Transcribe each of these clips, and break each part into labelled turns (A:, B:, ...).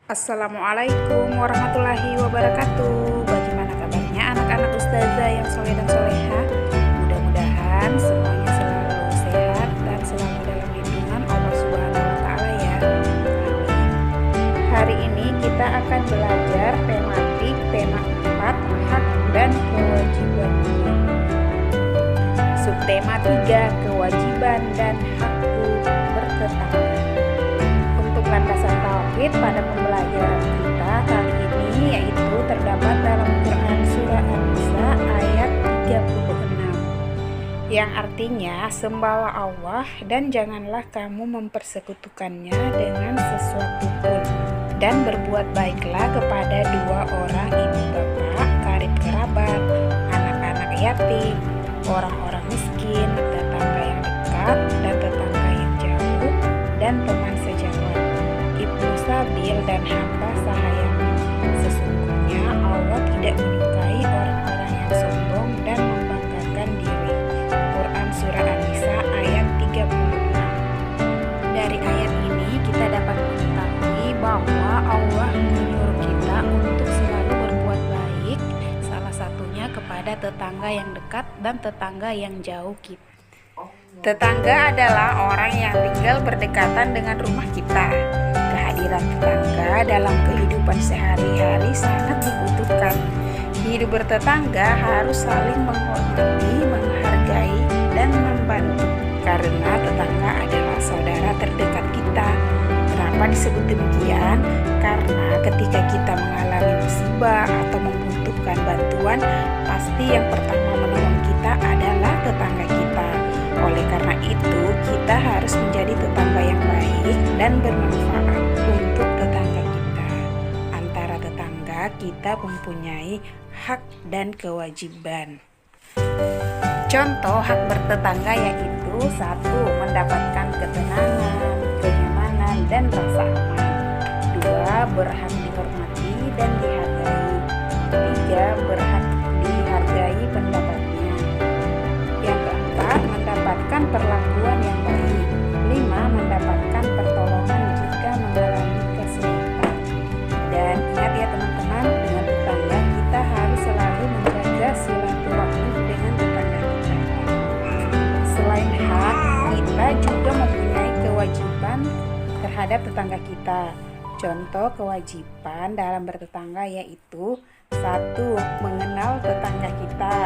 A: Assalamualaikum warahmatullahi wabarakatuh. Bagaimana kabarnya anak-anak ustazah yang soleh dan soleha? Mudah-mudahan semuanya selalu sehat dan selalu dalam lindungan Allah Subhanahu wa Ta'ala ya. Amin. Hari ini kita akan belajar tematik tema 4, hak dan kewajiban. Subtema 3, kewajiban dan hakku bertetangga. Untuk landasan tauhid pada pembelajaran kita kali ini yaitu terdapat dalam Quran surah An-Nisa ayat 36 yang artinya sembahlah Allah dan janganlah kamu mempersekutukannya dengan sesuatu pun, dan berbuat baiklah kepada dua orang ibu bapak, karib kerabat, anak-anak yatim, orang-orang miskin, tetangga yang dekat dan tetangga yang jauh, dan teman sejawat, ibnu sabil dan hamba sahayanya. Sesungguhnya Allah tidak menyukai orang-orang yang sombong dan membanggakan diri. Quran surah An-Nisa ayat 36. Dari ayat ini kita dapat mengetahui bahwa Allah menyuruh kita untuk selalu berbuat baik, salah satunya kepada tetangga yang dekat dan tetangga yang jauh kita. Tetangga adalah orang yang tinggal berdekatan dengan rumah kita. Kehadiran tetangga dalam kehidupan sehari-hari sangat dibutuhkan. Hidup bertetangga harus saling menghormati, menghargai, dan membantu. Karena tetangga adalah saudara terdekat kita. Kenapa disebut demikian? Karena ketika kita mengalami musibah atau membutuhkan bantuan, pasti yang pertama menolong kita adalah tetangga kita. Oleh karena itu, kita harus menjadi tetangga yang baik dan bermanfaat untuk tetangga kita. Antara tetangga, kita mempunyai hak dan kewajiban. Contoh hak bertetangga yaitu 1. Mendapatkan ketenangan, kenyamanan, dan rasa aman. 2. Berhak dihormati dan dihargai. 3. Berhak dihargai pendapatnya. Yang keempat, mendapatkan perlakuan yang baik. 5. Mendapatkan pertolongan jika mengalami kesulitan. Dan ingat ya teman-teman, dengan tetangga kita harus selalu menjaga silaturahmi dengan tetangga kita. Selain hak, kita juga mempunyai kewajiban terhadap tetangga kita. Contoh kewajiban dalam bertetangga yaitu 1. Mengenal tetangga kita.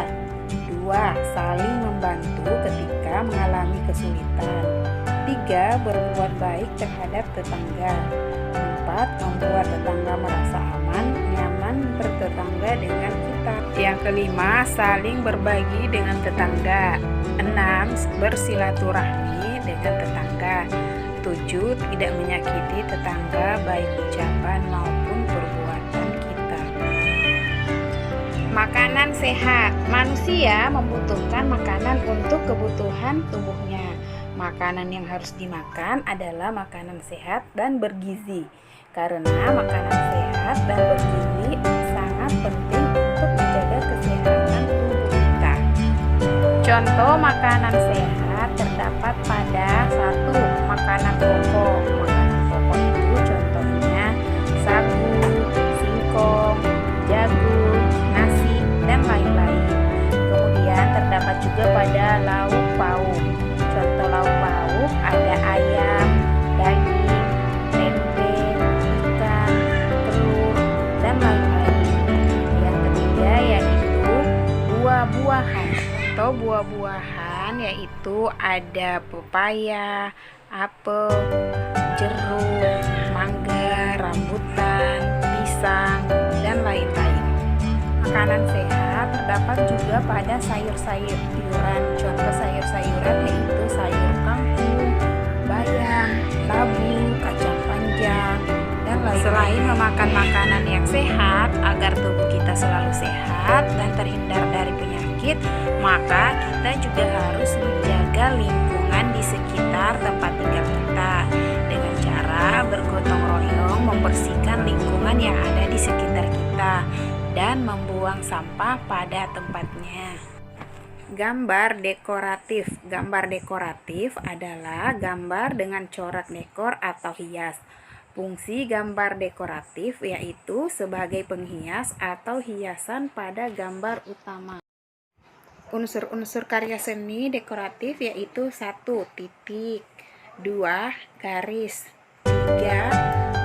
A: 2. Saling membantu ketika mengalami kesulitan. 3. Berbuat baik terhadap tetangga. 4. Membuat tetangga merasa aman, nyaman bertetangga dengan kita. Yang kelima, saling berbagi dengan tetangga. 6. Bersilaturahmi dengan tetangga. 7. Tidak menyakiti tetangga baik ucapan maupun perbuatan kita. Makanan sehat. Manusia membutuhkan makanan untuk kebutuhan tubuhnya. Makanan yang harus dimakan adalah makanan sehat dan bergizi. Karena makanan sehat dan bergizi sangat penting untuk menjaga kesehatan tubuh kita. Contoh makanan sehat terdapat pada 1. Makanan pokok. Makanan pokok itu contohnya sagu, singkong, jagung, nasi, dan lain-lain. Kemudian terdapat juga pada lauk pauk. Contoh lauk pauk ada ayam, daging, tempe, ikan, telur, dan lain-lain. Yang ketiga yaitu buah-buahan. Contoh buah-buahan yaitu ada pepaya, apel, jeruk, mangga, rambutan, pisang, dan lain-lain. Makanan sehat terdapat juga pada sayur-sayuran. Contoh sayur-sayuran yaitu sayur kangkung, bayam, labu, kacang panjang, dan lain-lain. Selain memakan makanan yang sehat agar tubuh kita selalu sehat dan terhindar dari penyakit, maka kita juga harus menjaga lingkungan di sekitar tempat tinggal kita dengan cara bergotong royong membersihkan lingkungan yang ada di sekitar kita dan membuang sampah pada tempatnya. Gambar dekoratif. Gambar dekoratif adalah gambar dengan corak dekor atau hias. Fungsi gambar dekoratif yaitu sebagai penghias atau hiasan pada gambar utama. Unsur-unsur karya seni dekoratif yaitu 1. Titik, 2. Garis, 3.